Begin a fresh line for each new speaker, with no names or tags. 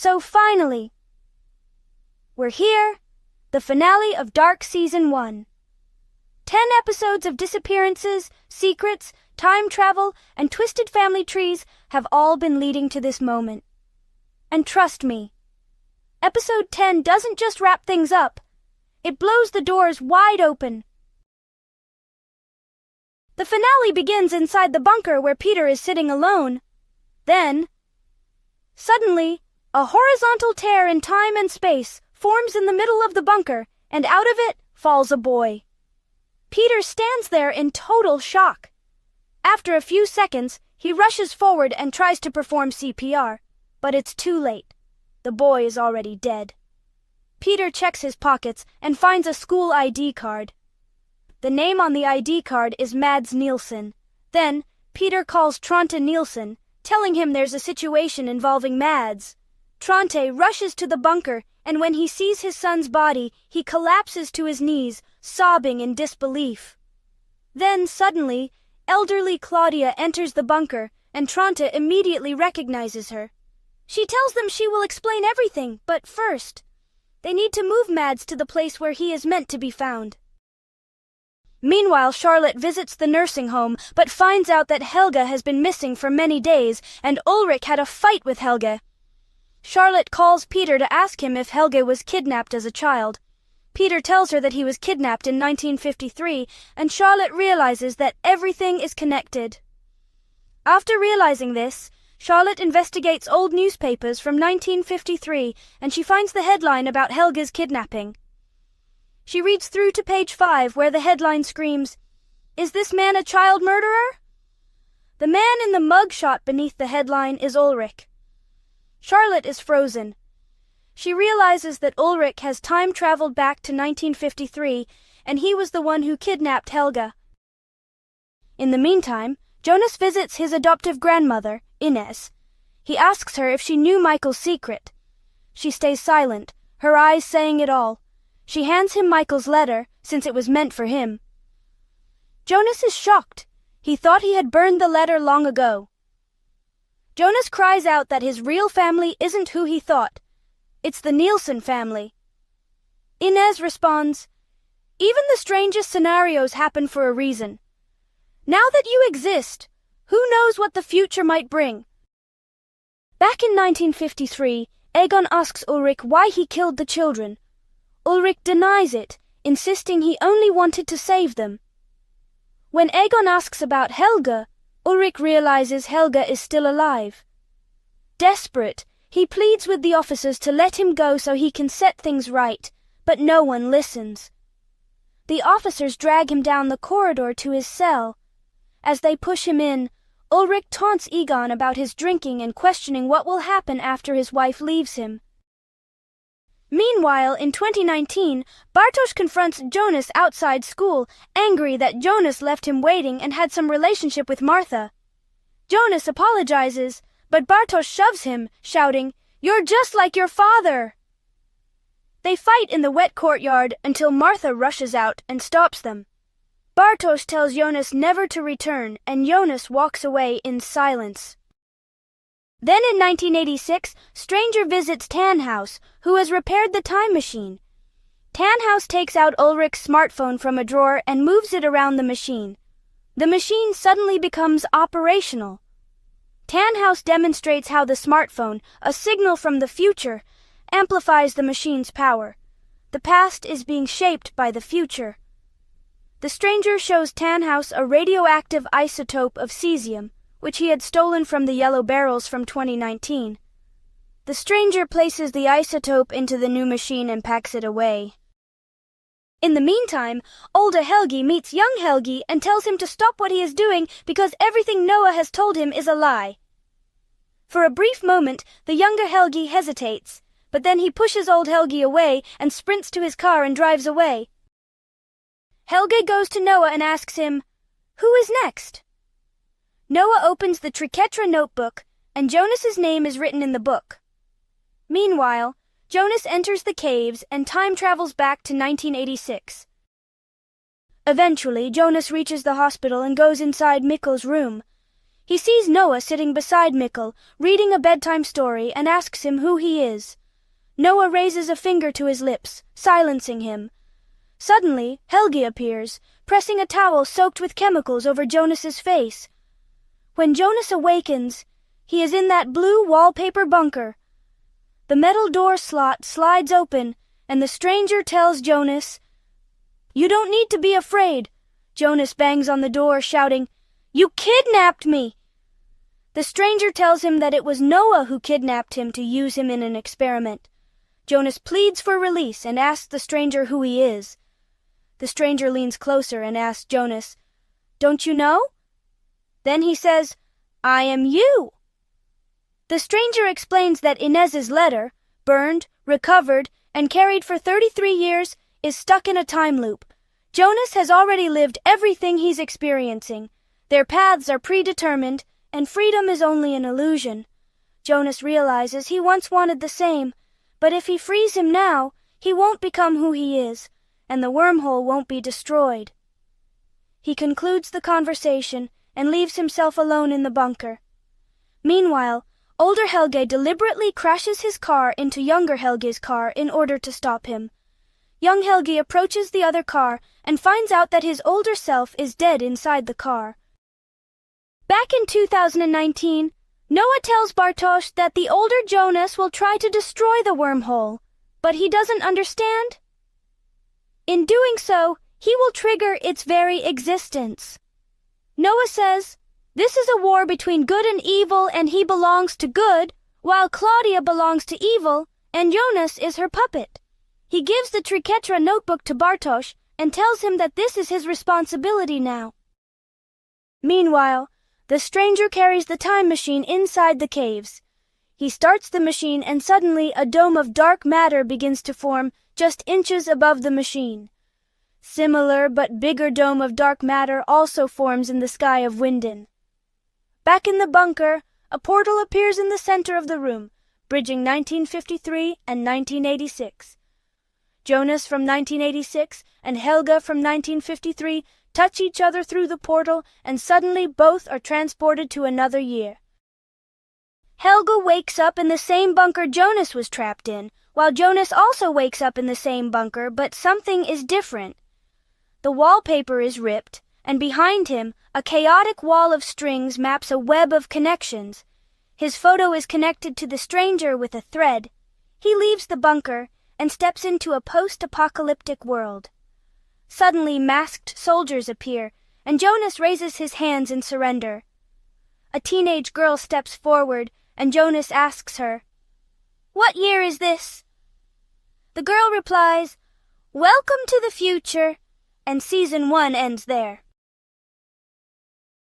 So finally, we're here, the finale of Dark Season 1. 10 episodes of disappearances, secrets, time travel, and twisted family trees have all been leading to this moment. And trust me, Episode 10 doesn't just wrap things up, it blows the doors wide open. The finale begins inside the bunker where Peter is sitting alone. Then, suddenly, a horizontal tear in time and space forms in the middle of the bunker, and out of it falls a boy. Peter stands there in total shock. After a few seconds, he rushes forward and tries to perform CPR, but it's too late. The boy is already dead. Peter checks his pockets and finds a school ID card. The name on the ID card is Mads Nielsen. Then, Peter calls Tronte Nielsen, telling him there's a situation involving Mads. Tronte rushes to the bunker, and when he sees his son's body, he collapses to his knees, sobbing in disbelief. Then, suddenly, elderly Claudia enters the bunker, and Tronte immediately recognizes her. She tells them she will explain everything, but first, they need to move Mads to the place where he is meant to be found. Meanwhile, Charlotte visits the nursing home, but finds out that Helga has been missing for many days, and Ulrich had a fight with Helga. Charlotte calls Peter to ask him if Helga was kidnapped as a child. Peter tells her that he was kidnapped in 1953, and Charlotte realizes that everything is connected. After realizing this, Charlotte investigates old newspapers from 1953, and she finds the headline about Helga's kidnapping. She reads through to page 5, where the headline screams, "Is this man a child murderer?" The man in the mugshot beneath the headline is Ulrich. Charlotte is frozen. She realizes that Ulrich has time-traveled back to 1953, and he was the one who kidnapped Helga. In the meantime, Jonas visits his adoptive grandmother, Ines. He asks her if she knew Michael's secret. She stays silent, her eyes saying it all. She hands him Michael's letter, since it was meant for him. Jonas is shocked. He thought he had burned the letter long ago. Jonas cries out that his real family isn't who he thought. It's the Nielsen family. Inez responds, "Even the strangest scenarios happen for a reason. Now that you exist, who knows what the future might bring?" Back in 1953, Egon asks Ulrich why he killed the children. Ulrich denies it, insisting he only wanted to save them. When Egon asks about Helga, Ulrich realizes Helga is still alive. Desperate, he pleads with the officers to let him go so he can set things right, but no one listens. The officers drag him down the corridor to his cell. As they push him in, Ulrich taunts Egon about his drinking and questioning what will happen after his wife leaves him. Meanwhile, in 2019, Bartosz confronts Jonas outside school, angry that Jonas left him waiting and had some relationship with Martha. Jonas apologizes, but Bartosz shoves him, shouting, "You're just like your father!" They fight in the wet courtyard until Martha rushes out and stops them. Bartosz tells Jonas never to return, and Jonas walks away in silence. Then in 1986, Stranger visits Tannhaus, who has repaired the time machine. Tannhaus takes out Ulrich's smartphone from a drawer and moves it around the machine. The machine suddenly becomes operational. Tannhaus demonstrates how the smartphone, a signal from the future, amplifies the machine's power. The past is being shaped by the future. The Stranger shows Tannhaus a radioactive isotope of cesium, which he had stolen from the yellow barrels from 2019. The Stranger places the isotope into the new machine and packs it away. In the meantime, older Helgi meets young Helgi and tells him to stop what he is doing because everything Noah has told him is a lie. For a brief moment, the younger Helgi hesitates, but then he pushes old Helgi away and sprints to his car and drives away. Helgi goes to Noah and asks him, "Who is next?" Noah opens the Triketra notebook, and Jonas's name is written in the book. Meanwhile, Jonas enters the caves and time travels back to 1986. Eventually, Jonas reaches the hospital and goes inside Mikkel's room. He sees Noah sitting beside Mikkel, reading a bedtime story, and asks him who he is. Noah raises a finger to his lips, silencing him. Suddenly, Helge appears, pressing a towel soaked with chemicals over Jonas's face. When Jonas awakens, he is in that blue wallpaper bunker. The metal door slot slides open, and the stranger tells Jonas, "You don't need to be afraid." Jonas bangs on the door, shouting, "You kidnapped me!" The stranger tells him that it was Noah who kidnapped him to use him in an experiment. Jonas pleads for release and asks the stranger who he is. The stranger leans closer and asks Jonas, "Don't you know?" Then he says, "I am you." The stranger explains that Inez's letter, burned, recovered, and carried for 33 years, is stuck in a time loop. Jonas has already lived everything he's experiencing. Their paths are predetermined, and freedom is only an illusion. Jonas realizes he once wanted the same, but if he frees him now, he won't become who he is, and the wormhole won't be destroyed. He concludes the conversation and leaves himself alone in the bunker. Meanwhile, older Helge deliberately crashes his car into younger Helge's car in order to stop him. Young Helge approaches the other car and finds out that his older self is dead inside the car. Back in 2019, Noah tells Bartosz that the older Jonas will try to destroy the wormhole, but he doesn't understand. In doing so, he will trigger its very existence. Noah says, "This is a war between good and evil, and he belongs to good, while Claudia belongs to evil, and Jonas is her puppet." He gives the Triketra notebook to Bartosz and tells him that this is his responsibility now. Meanwhile, the stranger carries the time machine inside the caves. He starts the machine and suddenly a dome of dark matter begins to form just inches above the machine. Similar but bigger dome of dark matter also forms in the sky of Winden. Back in the bunker, a portal appears in the center of the room, bridging 1953 and 1986. Jonas from 1986 and Helga from 1953 touch each other through the portal, and suddenly both are transported to another year. Helga wakes up in the same bunker Jonas was trapped in, while Jonas also wakes up in the same bunker, but something is different. The wallpaper is ripped, and behind him, a chaotic wall of strings maps a web of connections. His photo is connected to the stranger with a thread. He leaves the bunker and steps into a post-apocalyptic world. Suddenly, masked soldiers appear, and Jonas raises his hands in surrender. A teenage girl steps forward, and Jonas asks her, "What year is this?" The girl replies, "Welcome to the future," and season 1 ends there.